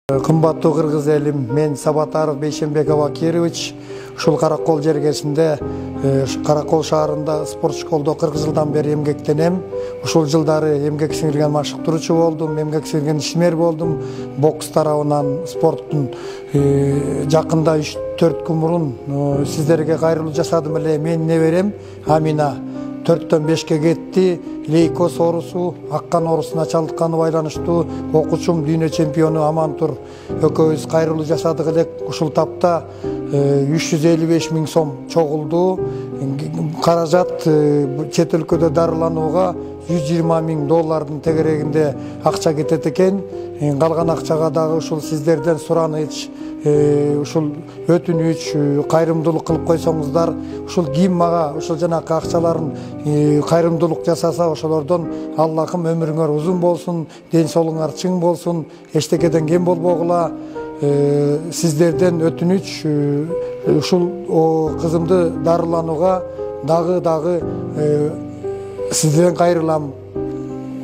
Кымбаттуу кыргыз элим, мен Сабатаров Бейшенбек Абакирович. Ушул Каракол жергесинде, Каракол шаарында спорт школдо 40 жылдан бери эмгектенем. Ушул жылдары эмгек сиңирген машыктыруучу болдум, эмгек сиңирген ишмер болдум. Бокс тарабынан спорттун жакында 3-4 күн мурун сиздерге кайрылуу жасадым эле. Мен неберем Амина 4-төн 5-ке кетти. Лейкоз оорусу, аккан оорусуна чалдыкканы байланыштуу. Окуучум дүйнө чемпиону Амантур экөөбүз кайрылуу жасадык элек. Ушул тапта 355 000 сом чогулду. Каражат чет өлкөдө дарыланууга $120 000 тегерегинде акча кетет экен. Калган акчага дагы ушул сиздерден сураныч, ушул өтүнүч, кайрымдуулук кылып койсоңуздар, ушул ким мага ушул жанакы акчаларын кайрымдуулук жасаса, ошолордон Аллахым өмүрүңөр узун болсун, ден соолуңар чың болсун, эчтекеден кем болбогула. Сиздерден өтүнүч, ушул кызымды дарыланууга дагы сиздерден кайрылам,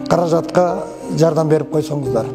каражатка жардам берип койсоңуздар.